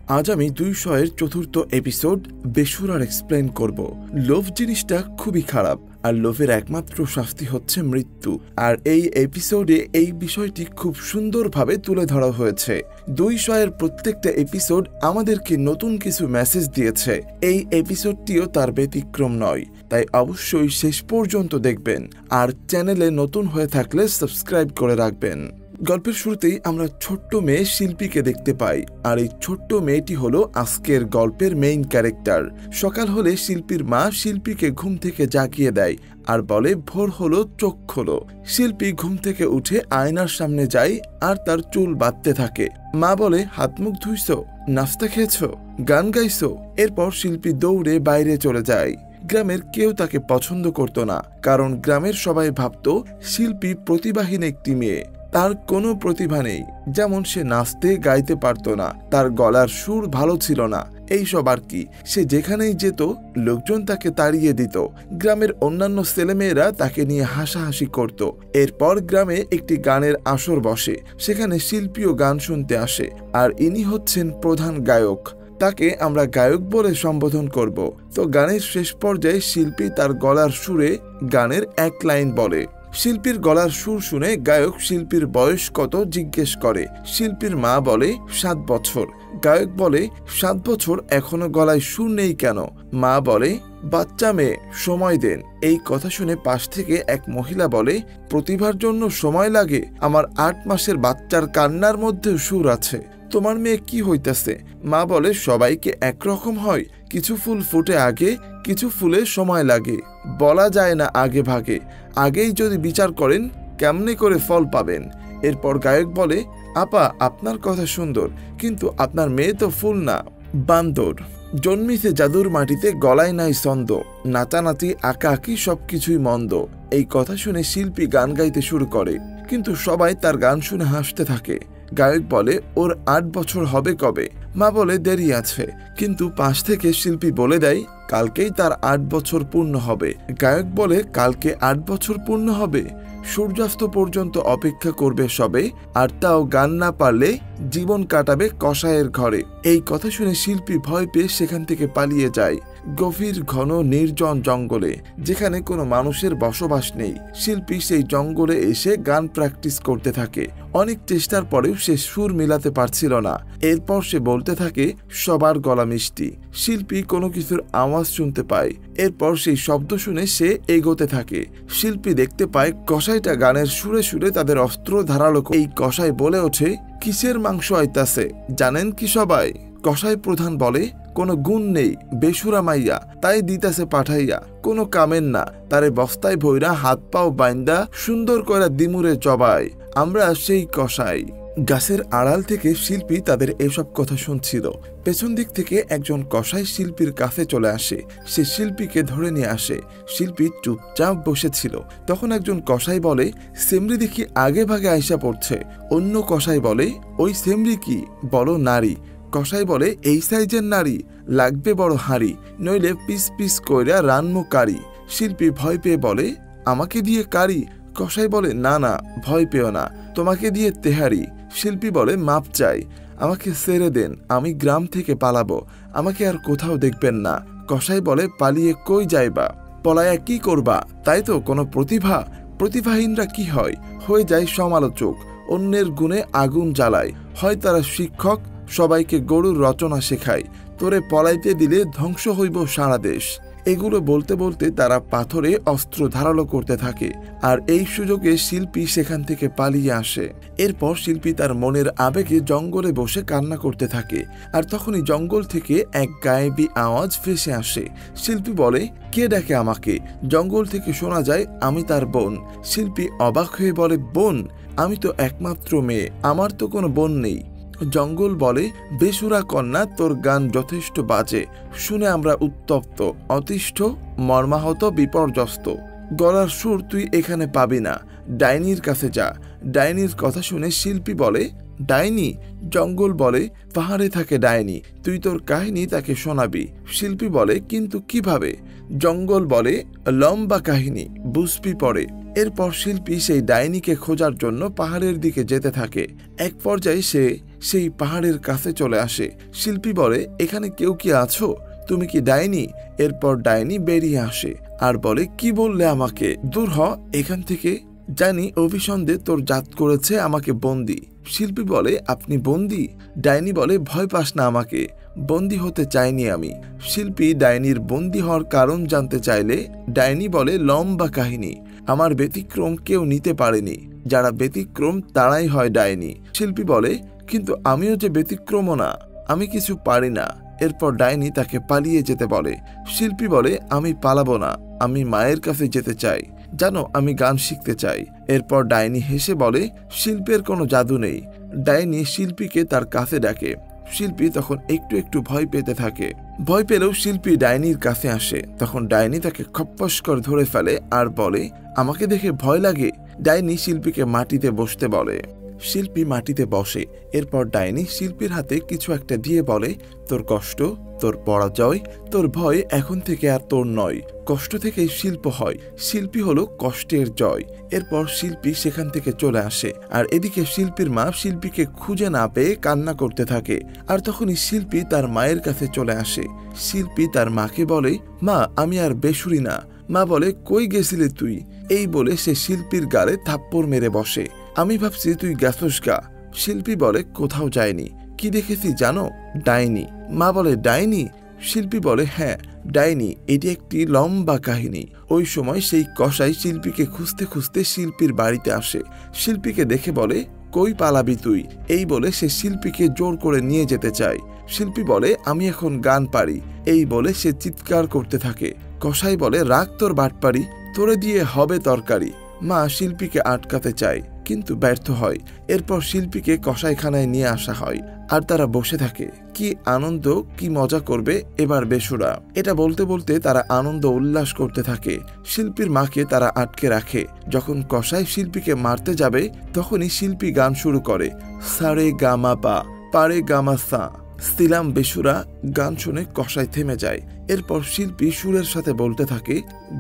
আজ আমি 200 এর চতুর্থ এপিসোড বেসুরার এক্সপ্লেন করব। লোভ জিনিসটা খুবই খারাপ, আর লোভের একমাত্র শাস্তি হচ্ছে মৃত্যু। আর এই এপিসোডে এই বিষয়টি খুব সুন্দরভাবে তুলে ধরা হয়েছে। 200 এর প্রত্যেকটা এপিসোড আমাদেরকে নতুন কিছু মেসেজ দিয়েছে। এই এপিসোডটিও তার ব্যতিক্রম নয়, তাই অবশ্যই শেষ পর্যন্ত দেখবেন। আর চ্যানেলে নতুন হয়ে থাকলে সাবস্ক্রাইব করে রাখবেন। গল্পের শুরুতেই আমরা ছোট্ট মেয়ে শিল্পীকে দেখতে পাই, আর এই ছোট্ট মেয়েটি হলো আজকের গল্পের মেইন ক্যারেক্টার। সকাল হলে শিল্পীর মা শিল্পীকে ঘুম থেকে জাগিয়ে দেয় আর বলে ভোর হলো, চোখ খোলো। শিল্পী ঘুম থেকে উঠে আয়নার সামনে যায় আর তার চুল বাঁধতে থাকে। মা বলে হাত মুখ ধুইছো, নাস্তা খেয়েছো, গান গাইছো। এরপর শিল্পী দৌড়ে বাইরে চলে যায়। গ্রামের কেউ তাকে পছন্দ করত না, কারণ গ্রামের সবাই ভাবত শিল্পী প্রতিভাহীন একটি মেয়ে, তার কোনো প্রতিভা নেই। যেমন সে নাচতে গাইতে পারত না, তার গলার সুর ভালো ছিল না, এইসব আর কি। সে যেখানেই যেত লোকজন তাকে তাড়িয়ে দিত। গ্রামের অন্যান্য ছেলেমেয়েরা তাকে নিয়ে হাসাহাসি করত। এরপর গ্রামে একটি গানের আসর বসে, সেখানে শিল্পীও গান শুনতে আসে, আর ইনি হচ্ছেন প্রধান গায়ক। তাকে আমরা গায়ক বলে সম্বোধন করব। তো গানের শেষ পর্যায়ে শিল্পী তার গলার সুরে গানের এক লাইন বলে। শিল্পীর গলার সুর শুনে গায়ক শিল্পীর বয়স কত জিজ্ঞেস করে। শিল্পীর মা বলে 7 বছর। গায়ক বলে 7 বছর এখনো গলায় সুর নেই কেন? মা বলে বাচ্চা মেয়ে, সময় দেন। এই কথা শুনে পাশ থেকে এক মহিলা বলে প্রতিভার জন্য সময় লাগে? আমার 8 মাসের বাচ্চার কান্নার মধ্যেও সুর আছে। তোমার মেয়ে কি হইতেছে? মা বলে সবাইকে একরকম হয়, কিছু ফুল ফুটে আগে, কিছু ফুলে সময় লাগে, বলা যায় না আগে ভাগে। আগেই যদি বিচার করেন কেমনে করে ফল পাবেন? এরপর গায়ক বলে আপা, আপনার কথা সুন্দর, কিন্তু আপনার মেয়ে তো ফুল না, বান্দর। জন্মিছে জাদুর মাটিতে, গলায় নাই ছন্দ, নাচানাচি আঁকাআঁকি সবকিছুই মন্দ। এই কথা শুনে শিল্পী গান গাইতে শুরু করে, কিন্তু সবাই তার গান শুনে হাসতে থাকে। গায়ক বলে ওর 8 বছর হবে কবে? মা বলে দেরি আছে। কিন্তু পাশ থেকে শিল্পী বলে দেয় কালকেই তার 8 বছর পূর্ণ হবে। গায়ক বলে কালকে 8 বছর পূর্ণ হবে? সূর্যাস্ত পর্যন্ত অপেক্ষা করবে সবে, আর তাও গান না পারলে জীবন কাটাবে কসাইয়ের ঘরে। এই কথা শুনে শিল্পী ভয় পেয়ে সেখান থেকে পালিয়ে যায় গভীর ঘন নির্জন জঙ্গলে, যেখানে কোনো মানুষের বসবাস নেই। শিল্পী সেই জঙ্গলে এসে গান প্র্যাকটিস করতে থাকে। অনেক চেষ্টার পরেও সে সুর মিলাতে পারছিল না। এরপর সে বলতে থাকে সবার গলা মিষ্টি। শিল্পী কোনো কিছুর আওয়াজ শুনতে পায়। এরপর সেই শব্দ শুনে সে এগোতে থাকে। শিল্পী দেখতে পায় কসাইটা গানের সুরে সুরে তাদের অস্ত্র ধারালো। এই কসাই বলে ওঠে কিসের মাংস আইতাছে জানেন কি সবাই? কসাই প্রধান বলে কোনো গুণ নেই, বেসুরা মাইয়া, তাই দিতাছে পাঠাইয়া, কোনো কামের না, তারে বস্তায় ভৈরা হাত পাও বাইন্দা সুন্দর করে দিমুরে জবাই, আমরা সেই কসাই। গাছের আড়াল থেকে শিল্পী তাদের এসব কথা শুনছিল। পেছন দিক থেকে একজন কসাই শিল্পীর কাছে চলে আসে। সে শিল্পীকে ধরে নিয়ে আসে। শিল্পী চুপচাপ বসেছিল। তখন একজন কসাই বলে সেমরি দেখি আগে ভাগে আইসা পড়ছে। অন্য কসাই বলে ওই সেমরি কি? বলো নারী। কসাই বলে এই সাইজের নারী, লাগবে বড় হাঁড়ি, নইলে পিস পিস কইরা রানমু কারি। শিল্পী ভয় পেয়ে বলে আমাকে দিয়ে কারি? কসাই বলে না না, ভয় পেও না, তোমাকে দিয়ে তেহারি। শিল্পী বলে মাপ চাই, আমাকে ছেড়ে দেন, আমি গ্রাম থেকে পালাবো, আমাকে আর কোথাও দেখবেন না। কসাই বলে পালিয়ে কই যাইবা? পলায়া কি করবা? তাই তো কোনো প্রতিভা? প্রতিভাহীনরা কি হয়? হয়ে যায় সমালোচক, অন্যের গুণে আগুন জ্বালায়। হয় তারা শিক্ষক, সবাইকে গরুর রচনা শেখায়, তোরে পলাইতে দিলে ধ্বংস হইব সারা দেশ। এগুলো বলতে বলতে তারা পাথরে অস্ত্র ধারালো করতে থাকে, আর এই সুযোগে শিল্পী সেখান থেকে পালিয়ে আসে। এরপর শিল্পী তার মনের আবেগে জঙ্গলে বসে কান্না করতে থাকে, আর তখনই জঙ্গল থেকে এক গায়েবী আওয়াজ ভেসে আসে। শিল্পী বলে কে ডাকে আমাকে? জঙ্গল থেকে শোনা যায় আমি তার বোন। শিল্পী অবাক হয়ে বলে বোন? আমি তো একমাত্র মেয়ে, আমার তো কোনো বোন নেই। জঙ্গল বলে বেসুরা কন্যা, তোর গান যথেষ্ট বাজে, শুনে আমরা উত্তপ্ত, অতিষ্ঠ, মর্মাহত, বিপর্যস্ত। গলার সুর তুই এখানে পাবি না, ডাইনির কাছে যা। ডাইনির কথা শুনে শিল্পী বলে ডাইনি? জঙ্গল বলে পাহাড়ে থাকে ডাইনি, তুই তোর কাহিনী তাকে শোনাবি। শিল্পী বলে কিন্তু কিভাবে? জঙ্গল বলে লম্বা কাহিনী, বুঝবি পরে। এরপর শিল্পী সেই ডাইনিকে খোঁজার জন্য পাহাড়ের দিকে যেতে থাকে। এক পর্যায়ে সে সেই পাহাড়ের কাছে চলে আসে। শিল্পী বলে, এখানে কেউ কি আছো? তুমি কি ডাইনি? এরপর ডাইনি বেরিয়ে আসে আর বলে, কি বললে আমাকে? দূর হ এখান থেকে, জানি অভিসন্ধে তোর জাত করেছে আমাকে বন্দি। শিল্পী বলে, আপনি বন্দি? ডাইনি বলে, ভয় পাস না, আমাকে বন্দি হতে চাইনি আমি। শিল্পী ডাইনির বন্দি হওয়ার কারণ জানতে চাইলে ডাইনি বলে, লম্বা কাহিনী, আমার ব্যতিক্রম কেউ নিতে পারেনি, যারা ব্যতিক্রম তারাই হয় ডাইনি। শিল্পী বলে, কিন্তু আমিও যে ব্যতিক্রমও না, আমি কিছু পারি না। এরপর ডাইনি তাকে পালিয়ে যেতে বলে। শিল্পী বলে, আমি পালাবো না, আমি মায়ের কাছে যেতে চাই, জানো আমি গান শিখতে চাই। এরপর ডাইনি হেসে বলে, শিল্পের কোনো জাদু নেই। ডাইনি শিল্পীকে তার কাছে ডাকে। শিল্পী তখন একটু একটু ভয় পেতে থাকে। ভয় পেলেও শিল্পী ডাইনির কাছে আসে। তখন ডাইনি তাকে খপ্পস করে ধরে ফেলে আর বলে, আমাকে দেখে ভয় লাগে? ডাইনি শিল্পীকে মাটিতে বসতে বলে। শিল্পী মাটিতে বসে। এরপর ডাইনি শিল্পীর হাতে কিছু একটা দিয়ে বলে, তোর কষ্ট, তোর পরাজয়, তোর ভয় এখন থেকে আর তোর নয়, কষ্ট থেকেই শিল্প হয়, শিল্পী হলো কষ্টের জয়। এরপর শিল্পী সেখান থেকে চলে আসে। আর এদিকে শিল্পীর মা শিল্পীকে খুঁজে না পেয়ে কান্না করতে থাকে। আর তখনই শিল্পী তার মায়ের কাছে চলে আসে। শিল্পী তার মাকে বলে, মা আমি আর বেসুরি না। মা বলে, কই গেছিলি তুই? এই বলে সে শিল্পীর গালে থাপ্পড় মেরে বসে। আমি ভাবছি তুই গেছস গা। শিল্পী বলে, কোথাও যায়নি। কি দেখেছি জানো? ডাইনি। মা বলে, ডাইনি? শিল্পী বলে, হ্যাঁ ডাইনি, এটি একটি লম্বা কাহিনী। ওই সময় সেই কসাই শিল্পীকে খুঁজতে খুঁজতে শিল্পীর বাড়িতে আসে। শিল্পীকে দেখে বলে, কই পালাবি তুই? এই বলে সে শিল্পীকে জোর করে নিয়ে যেতে চায়। শিল্পী বলে, আমি এখন গান পারি। এই বলে সে চিৎকার করতে থাকে। কসাই বলে, রাগ তোর বাটপারি, তোরে দিয়ে হবে তরকারি। মা শিল্পীকে আটকাতে চায় কিন্তু ব্যর্থ হয়। এরপর শিল্পীকে কসাইখানায় নিয়ে আসা হয় আর তারা বসে থাকে। কি আনন্দ, কি মজা করবে এবার বেসুরা, এটা বলতে বলতে তারা আনন্দ উল্লাস করতে থাকে। শিল্পীর মাকে তারা আটকে রাখে। যখন কসাই শিল্পীকে মারতে যাবে তখনই শিল্পী গান শুরু করে, সারে গামা পা পারে গামা সা। ছিলাম বেসুরা গান শুনে কসাই থেমে যায়। এরপর শিল্পী সুরের সাথে বলতে থাকে,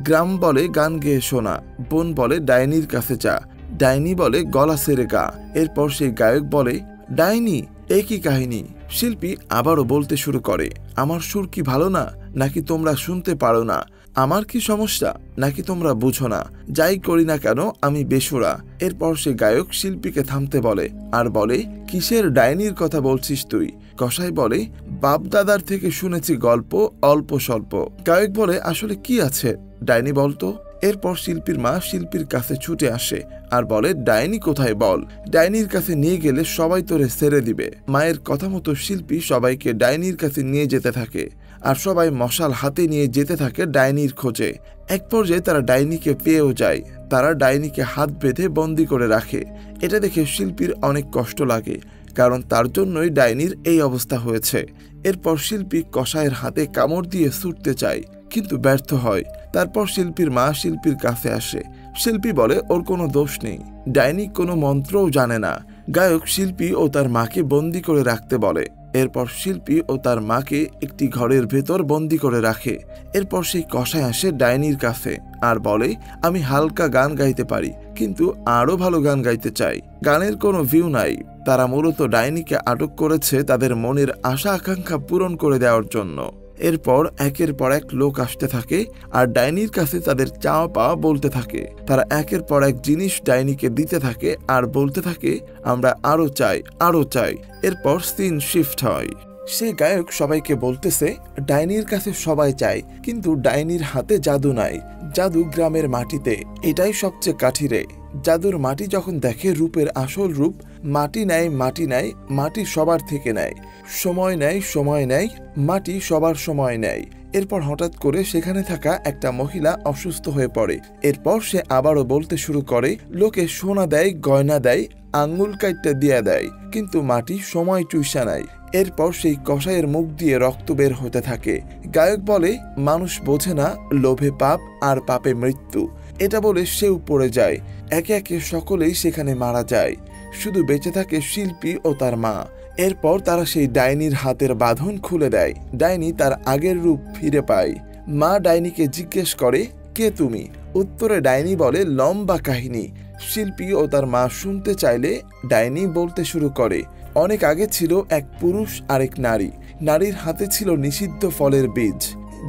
গ্রাম বলে গান গেয়ে শোনা, বোন বলে ডাইনির কাছে যা, ডাইনি বলে গলা সেরে গা। এরপর সেই গায়ক বলে, ডাইনি একই কাহিনী। শিল্পী আবারও বলতে শুরু করে, আমার সুর কি ভালো না, নাকি তোমরা শুনতে পারো না? আমার কি সমস্যা, নাকি তোমরা বুঝো না? যাই করি না কেন আমি বেসুরা। এরপর সে গায়ক শিল্পীকে থামতে বলে আর বলে, কিসের ডাইনির কথা বলছিস তুই? কসাই বলে, বাপ দাদার থেকে শুনেছি গল্প অল্প স্বল্প। গায়ক বলে, আসলে কি আছে ডাইনি বলতো? এরপর শিল্পীর মা শিল্পীর কাছে ছুটে আসে আর বলে, ডাইনি কোথায় বল, ডাইনির কাছে নিয়ে গেলে সবাই তোরে ছেড়ে দিবে। মায়ের কথা মতো শিল্পী সবাইকে ডাইনির কাছে নিয়ে যেতে থাকে আর সবাই মশাল হাতে নিয়ে যেতে থাকে ডাইনির খোঁজে। এক পর্যায়ে তারা ডাইনিকে পেয়েও যায়। তারা ডাইনিকে হাত বেঁধে বন্দি করে রাখে। এটা দেখে শিল্পীর অনেক কষ্ট লাগে, কারণ তার জন্যই ডাইনির এই অবস্থা হয়েছে। এরপর শিল্পী কসাইয়ের হাতে কামড় দিয়ে ছুটতে চায় কিন্তু ব্যর্থ হয়। তারপর শিল্পীর মা শিল্পীর কাছে আসে। শিল্পী বলে, ওর কোনো দোষ নেই, ডাইনি কোনো মন্ত্রও জানে না। গায়ক শিল্পী ও তার মাকে বন্দি করে রাখতে বলে। এরপর শিল্পী ও তার মাকে একটি ঘরের ভেতর বন্দি করে রাখে। এরপর সেই কসাই আসে ডাইনির কাছে আর বলে, আমি হালকা গান গাইতে পারি, কিন্তু আরো ভালো গান গাইতে চাই। গানের কোনো ভিউ নাই। তারা মূলত ডাইনিকে আটক করেছে তাদের মনের আশা আকাঙ্ক্ষা পূরণ করে দেওয়ার জন্য। এরপর একের পর এক লোক আসতে থাকে আর ডাইনির কাছে তাদের চাওয়া পাওয়া বলতে থাকে। তারা একের পর এক জিনিস ডাইনিকে দিতে থাকে আর বলতে থাকে, আমরা আরো চাই, আরো চাই। এরপর সিন শিফট হয়। সে গায়ক সবাইকে বলতেছে, ডাইনির কাছে সবাই চায়, কিন্তু ডাইনির হাতে জাদু নাই। জাদু গ্রামের মাটিতে, এটাই সবচেয়ে কাঠিরে। জাদুর মাটি যখন দেখে রূপের আসল রূপ, মাটি নেয়, মাটি নেয়, মাটি সবার থেকে নেয়, সময় নেয়, সময় নেয়, মাটি সবার সময় নেয়। এরপর হঠাৎ করে সেখানে থাকা একটা মহিলা অসুস্থ হয়ে পড়ে। এরপর সে আবারও বলতে শুরু করে, লোকে সোনা দেয়, গয়না দেয়, আঙ্গুল কাইটটা দিয়া দেয়, কিন্তু মাটি সময় চুইসা নেয়। এরপর সেই কসাইয়ের মুখ দিয়ে রক্ত বের হতে থাকে। গায়ক বলে, মানুষ বোঝে না লোভে পাপ আর পাপে মৃত্যু। এটা বলে সেও পড়ে যায়। একে একে সকলেই সেখানে মারা যায়। শুধু বেঁচে থাকে শিল্পী ও তার মা। এরপর তারা সেই ডাইনির হাতের বাঁধন খুলে দেয়। ডাইনি তার আগের রূপ ফিরে পায়। মা ডাইনিকে জিজ্ঞেস করে, কে তুমি? উত্তরে ডাইনি বলে, লম্বা কাহিনী। শিল্পী ও তার মা শুনতে চাইলে ডাইনি বলতে শুরু করে, অনেক আগে ছিল এক পুরুষ আর এক নারী। নারীর হাতে ছিল নিষিদ্ধ ফলের বীজ,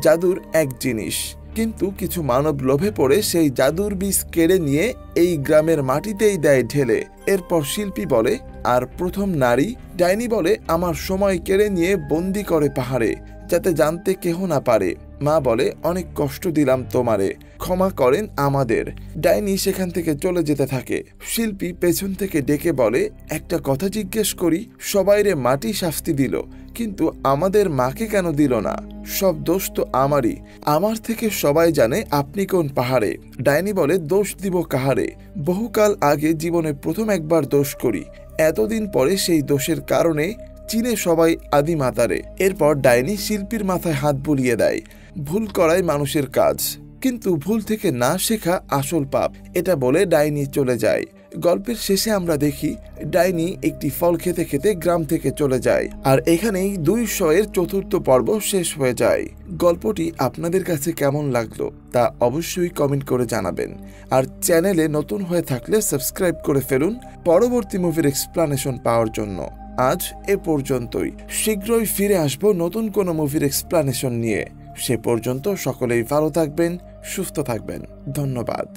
জাদুর এক জিনিস। কিন্তু কিছু মানব লোভে পড়ে সেই জাদুর বীজ কেড়ে নিয়ে এই গ্রামের মাটিতেই দেয় ঢেলে। এরপর শিল্পী বলে, আর প্রথম নারী ডাইনি বলে, আমার সময় কেড়ে নিয়ে বন্দি করে পাহাড়ে, যাতে জানতে কেহ না পারে। মা বলে, অনেক কষ্ট দিলাম তোমারে, ক্ষমা করেন আমাদের। ডাইনি সেখান থেকে চলে যেতে থাকে। শিল্পী পেছন থেকে ডেকে বলে, একটা কথা জিজ্ঞেস করি, সবাইরে মাটি শাস্তি দিল, কিন্তু আমাদের মাকে কেন দিল না? সব দোষ তো আমারই, আমার থেকে সবাই জানে আপনি কোন পাহাড়ে। ডাইনি বলে, দোষ দিব কাহারে? বহুকাল আগে জীবনে প্রথম একবার দোষ করি, এতদিন পরে সেই দোষের কারণে চিনে সবাই আদি মাতারে। এরপর ডাইনি শিল্পীর মাথায় হাত বুলিয়ে দেয়। ভুল করাই মানুষের কাজ, কিন্তু ভুল থেকে না শেখা আসল পাপ, এটা বলে ডাইনি চলে যায়। গল্পের শেষে আমরা দেখি ডাইনি একটি ফল খেতে খেতে গ্রাম থেকে চলে যায়। আর এখানেই 200 চতুর্থ পর্ব শেষ হয়ে যায়। গল্পটি আপনাদের কাছে কেমন লাগলো তা অবশ্যই কমেন্ট করে জানাবেন। আর চ্যানেলে নতুন হয়ে থাকলে সাবস্ক্রাইব করে ফেলুন পরবর্তী মুভির এক্সপ্লানেশন পাওয়ার জন্য। আজ এ পর্যন্তই। শীঘ্রই ফিরে আসবো নতুন কোনো মুভির এক্সপ্লানেশন নিয়ে। সে পর্যন্ত সকলেই ভালো থাকবেন, সুস্থ থাকবেন। ধন্যবাদ।